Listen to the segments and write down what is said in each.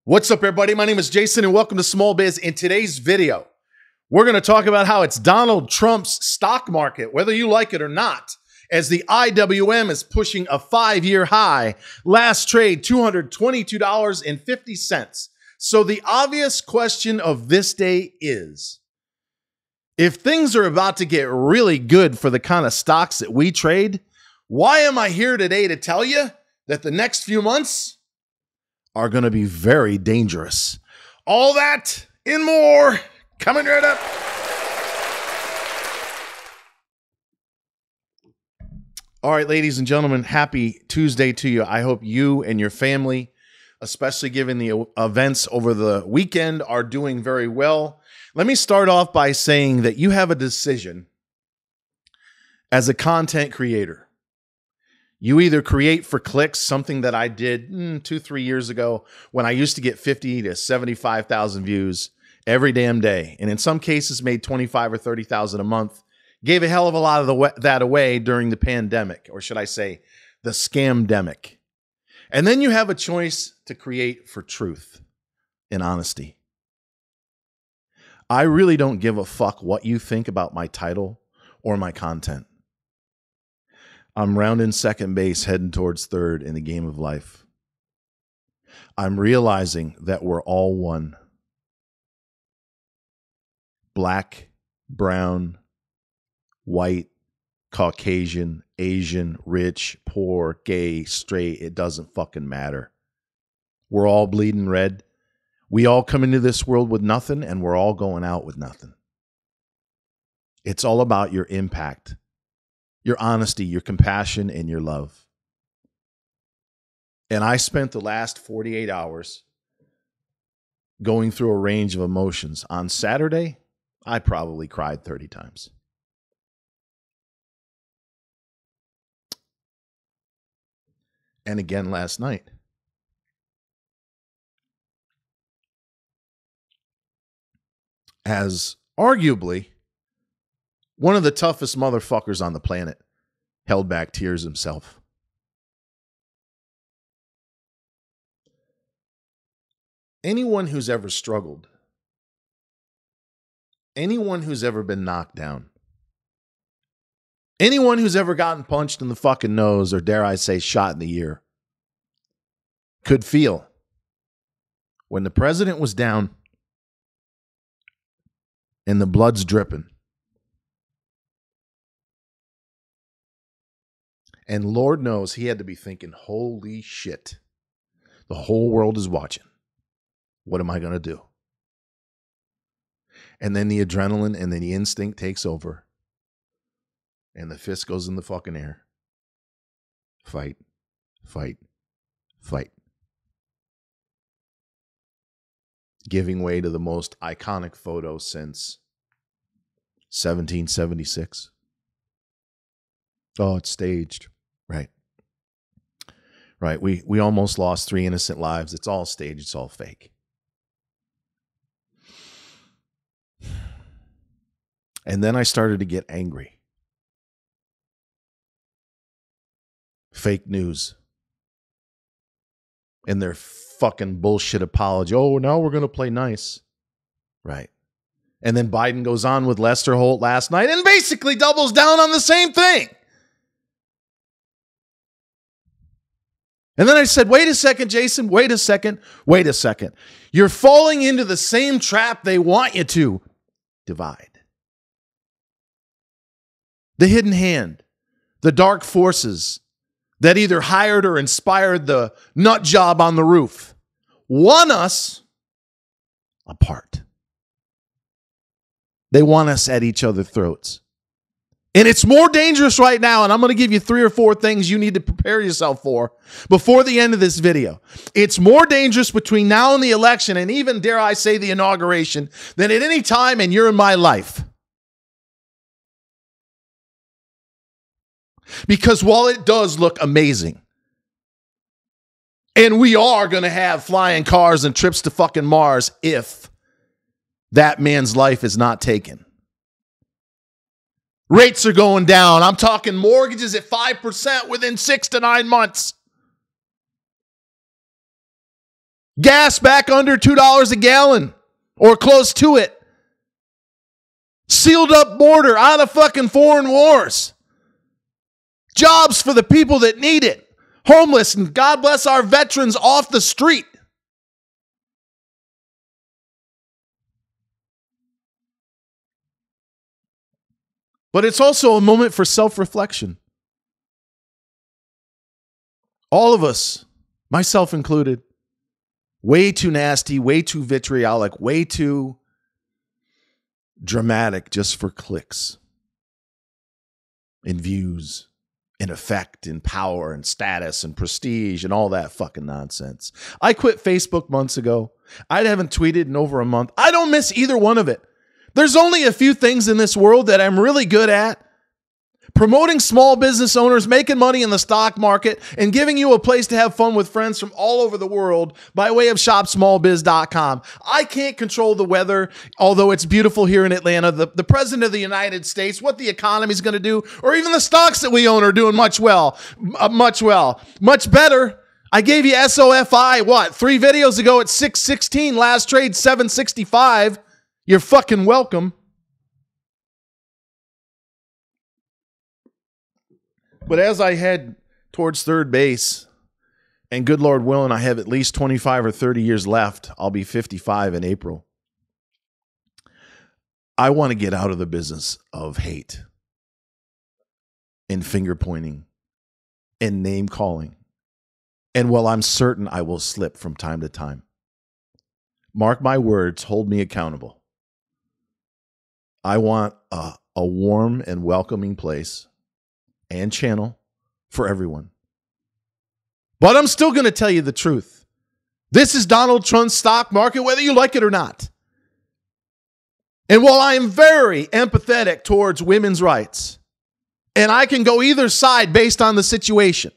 What's up, everybody? My name is Jason, and welcome to Small Biz. In today's video, we're going to talk about how it's Donald Trump's stock market, whether you like it or not, as the IWM is pushing a 5-year high. Last trade, $222.50. So the obvious question of this day is, if things are about to get really good for the kind of stocks that we trade, why am I here today to tell you that the next few months are going to be very dangerous? All that and more coming right up. All right, ladies and gentlemen, happy Tuesday to you. I hope you and your family, especially given the events over the weekend, are doing very well. Let me start off by saying that you have a decision as a content creator. You either create for clicks, something that I did 2-3 years ago when I used to get 50 to 75,000 views every damn day. And in some cases made 25 or 30,000 a month. Gave a hell of a lot of that away during the pandemic, or should I say the scamdemic. And then you have a choice to create for truth and honesty. I really don't give a fuck what you think about my title or my content. I'm rounding second base, heading towards third in the game of life. I'm realizing that we're all one. Black, brown, white, Caucasian, Asian, rich, poor, gay, straight, it doesn't fucking matter. We're all bleeding red. We all come into this world with nothing, and we're all going out with nothing. It's all about your impact, your honesty, your compassion, and your love. And I spent the last 48 hours going through a range of emotions. On Saturday, I probably cried 30 times. And again last night. As arguably one of the toughest motherfuckers on the planet held back tears himself. Anyone who's ever struggled, anyone who's ever been knocked down, anyone who's ever gotten punched in the fucking nose, or dare I say shot in the ear, could feel when the president was down and the blood's dripping, and Lord knows he had to be thinking, holy shit, the whole world is watching. What am I going to do? And then the adrenaline and then the instinct takes over. And the fist goes in the fucking air. Fight, fight, fight. Giving way to the most iconic photo since 1776. Oh, it's staged. Right. Right. We almost lost 3 innocent lives. It's all staged. It's all fake. And then I started to get angry. Fake news. And their fucking bullshit apology. Oh, now we're going to play nice. Right. And then Biden goes on with Lester Holt last night and basically doubles down on the same thing. And then I said, wait a second, Jason, wait a second. You're falling into the same trap they want you to. Divide. The hidden hand, the dark forces that either hired or inspired the nut job on the roof want us apart. They want us at each other's throats. And it's more dangerous right now, and I'm going to give you 3 or 4 things you need to prepare yourself for before the end of this video. It's more dangerous between now and the election, and even, dare I say, the inauguration, than at any time in your and my life. Because while it does look amazing, and we are going to have flying cars and trips to fucking Mars if that man's life is not taken. Rates are going down. I'm talking mortgages at 5% within 6 to 9 months. Gas back under $2 a gallon or close to it. Sealed up border, out of fucking foreign wars. Jobs for the people that need it. Homeless, and God bless our veterans off the street. But it's also a moment for self-reflection. All of us, myself included, way too nasty, way too vitriolic, way too dramatic just for clicks and views and effect and power and status and prestige and all that fucking nonsense. I quit Facebook months ago. I haven't tweeted in over a month. I don't miss either one of it. There's only a few things in this world that I'm really good at. Promoting small business owners, making money in the stock market, and giving you a place to have fun with friends from all over the world by way of shopsmallbiz.com. I can't control the weather, although it's beautiful here in Atlanta. The president of the United States, what the economy is going to do, or even the stocks that we own are doing much better. I gave you SOFI, 3 videos ago at 616, last trade 765. You're fucking welcome. But as I head towards third base, and good Lord willing, I have at least 25 or 30 years left. I'll be 55 in April. I want to get out of the business of hate and finger pointing and name calling. And while I'm certain I will slip from time to time, mark my words, hold me accountable. I want a warm and welcoming place and channel for everyone. But I'm still going to tell you the truth. This is Donald Trump's stock market, whether you like it or not. And while I am very empathetic towards women's rights, and I can go either side based on the situation,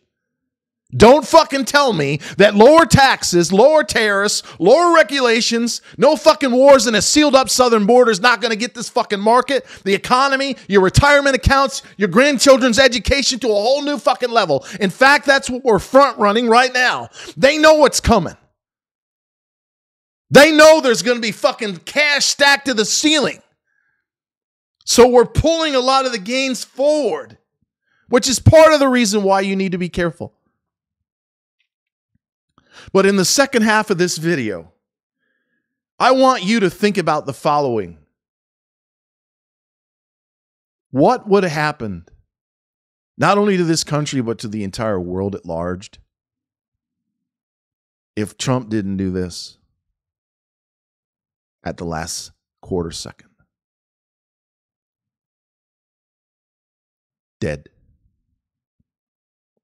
don't fucking tell me that lower taxes, lower tariffs, lower regulations, no fucking wars, and a sealed up southern border is not going to get this fucking market, the economy, your retirement accounts, your grandchildren's education to a whole new fucking level. In fact, that's what we're front running right now. They know what's coming. They know there's going to be fucking cash stacked to the ceiling. So we're pulling a lot of the gains forward, which is part of the reason why you need to be careful. But in the second half of this video, I want you to think about the following. What would have happened, not only to this country, but to the entire world at large, if Trump didn't do this at the last quarter second? Dead.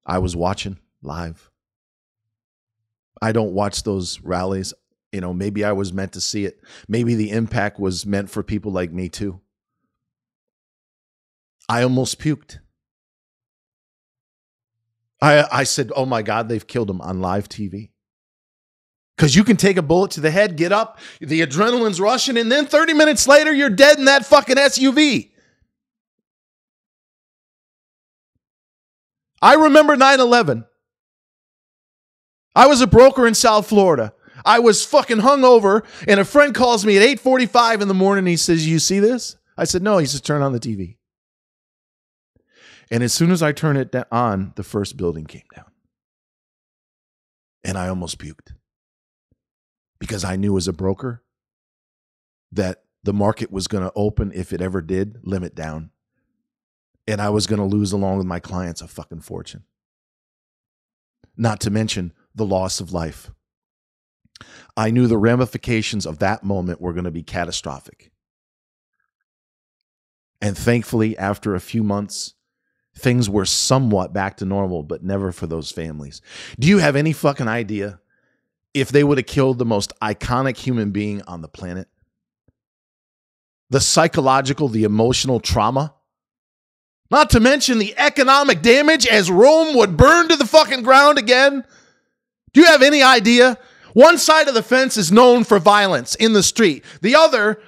I was watching live. I don't watch those rallies. You know, maybe I was meant to see it. Maybe the impact was meant for people like me too. I almost puked. I said, oh my God, they've killed him on live TV. Because you can take a bullet to the head, get up, the adrenaline's rushing, and then 30 minutes later, you're dead in that fucking SUV. I remember 9/11. I was a broker in South Florida. I was fucking hungover, and a friend calls me at 8:45 in the morning, and he says, you see this? I said, no. He says, turn on the TV. And as soon as I turned it on, the first building came down. And I almost puked. Because I knew as a broker that the market was going to open, if it ever did, limit down. And I was going to lose, along with my clients, a fucking fortune. Not to mention the loss of life. I knew the ramifications of that moment were going to be catastrophic. And thankfully, after a few months, things were somewhat back to normal, but never for those families. Do you have any fucking idea if they would have killed the most iconic human being on the planet? The psychological, the emotional trauma? Not to mention the economic damage as Rome would burn to the fucking ground again? Do you have any idea? One side of the fence is known for violence in the street. The other,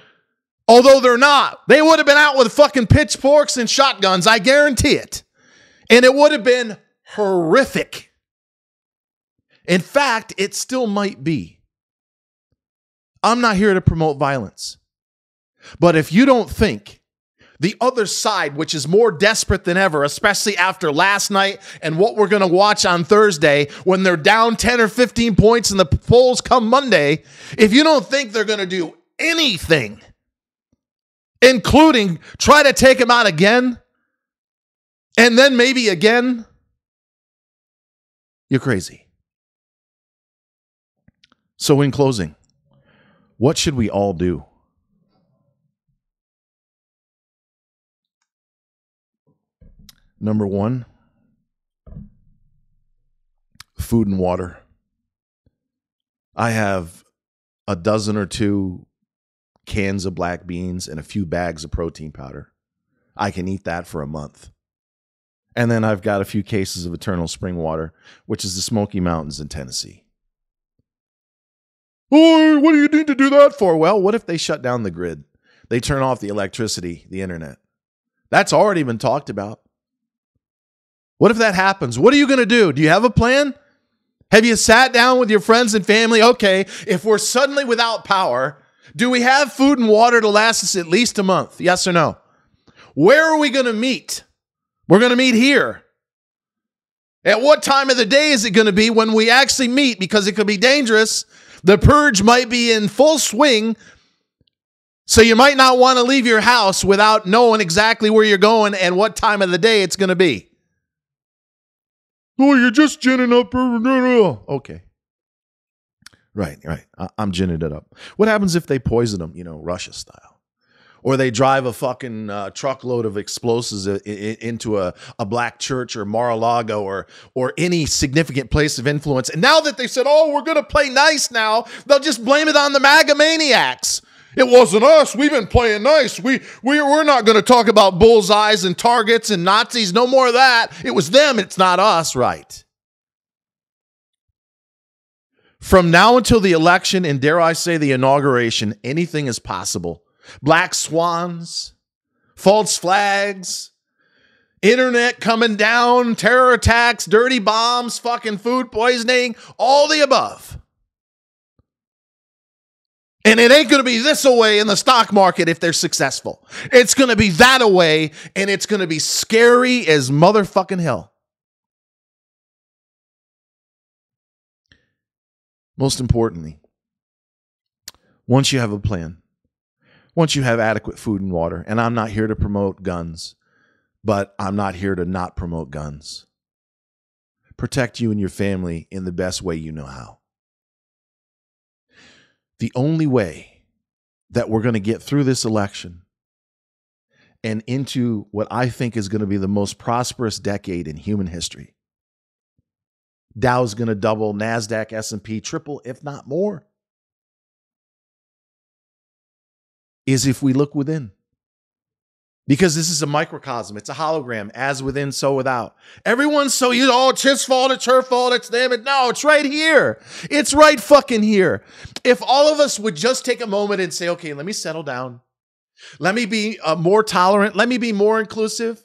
although they're not, they would have been out with fucking pitchforks and shotguns, I guarantee it. And it would have been horrific. In fact, it still might be. I'm not here to promote violence. But if you don't think the other side, which is more desperate than ever, especially after last night and what we're going to watch on Thursday when they're down 10 or 15 points in the polls come Monday, if you don't think they're going to do anything, including try to take them out again, and then maybe again, you're crazy. So in closing, what should we all do? Number one, food and water. I have a dozen or two cans of black beans and a few bags of protein powder. I can eat that for a month. And then I've got a few cases of eternal spring water, which is the Smoky Mountains in Tennessee. Oh, what do you need to do that for? Well, what if they shut down the grid? They turn off the electricity, the internet. That's already been talked about. What if that happens? What are you going to do? Do you have a plan? Have you sat down with your friends and family? Okay, if we're suddenly without power, do we have food and water to last us at least a month? Yes or no? Where are we going to meet? We're going to meet here. At what time of the day is it going to be when we actually meet? Because it could be dangerous. The purge might be in full swing. So you might not want to leave your house without knowing exactly where you're going and what time of the day it's going to be. Oh, you're just ginning up. Okay. Right. I'm ginning it up. What happens if they poison them, Russia style? Or they drive a fucking truckload of explosives into a black church or Mar-a-Lago or any significant place of influence. And now that they said, oh, we're going to play nice now, they'll just blame it on the MAGA maniacs. It wasn't us. We've been playing nice. We're not going to talk about bullseyes and targets and Nazis. No more of that. It was them. It's not us. Right. From now until the election, and dare I say the inauguration, anything is possible. Black swans, false flags, internet coming down, terror attacks, dirty bombs, fucking food poisoning, all the above. And it ain't going to be this away in the stock market if they're successful. It's going to be that away, and it's going to be scary as motherfucking hell. Most importantly, once you have a plan, once you have adequate food and water, and I'm not here to promote guns, but I'm not here to not promote guns. Protect you and your family in the best way you know how. The only way that we're going to get through this election and into what I think is going to be the most prosperous decade in human history. Dow's going to double, NASDAQ, S&P triple, if not more, is if we look within. Because this is a microcosm. It's a hologram, as within, so without. Everyone's so, it's his fault, it's her fault, it's them. No, it's right here. It's right fucking here. If all of us would just take a moment and say, okay, let me settle down. Let me be more tolerant. Let me be more inclusive.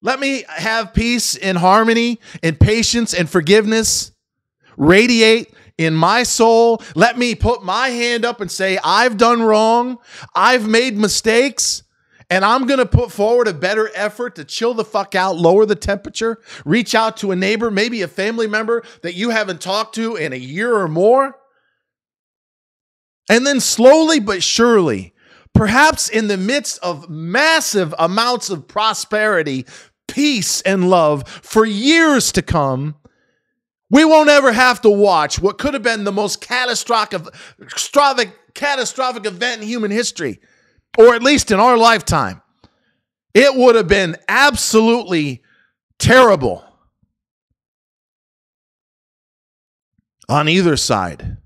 Let me have peace and harmony and patience and forgiveness radiate in my soul. Let me put my hand up and say, I've done wrong. I've made mistakes. And I'm going to put forward a better effort to chill the fuck out, lower the temperature, reach out to a neighbor, maybe a family member that you haven't talked to in a year or more. And then slowly but surely, perhaps in the midst of massive amounts of prosperity, peace, and love for years to come, we won't ever have to watch what could have been the most catastrophic event in human history. Or at least in our lifetime. It would have been absolutely terrible on either side.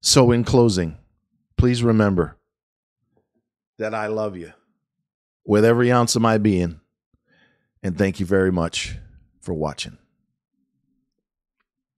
So in closing, please remember that I love you with every ounce of my being. And thank you very much for watching.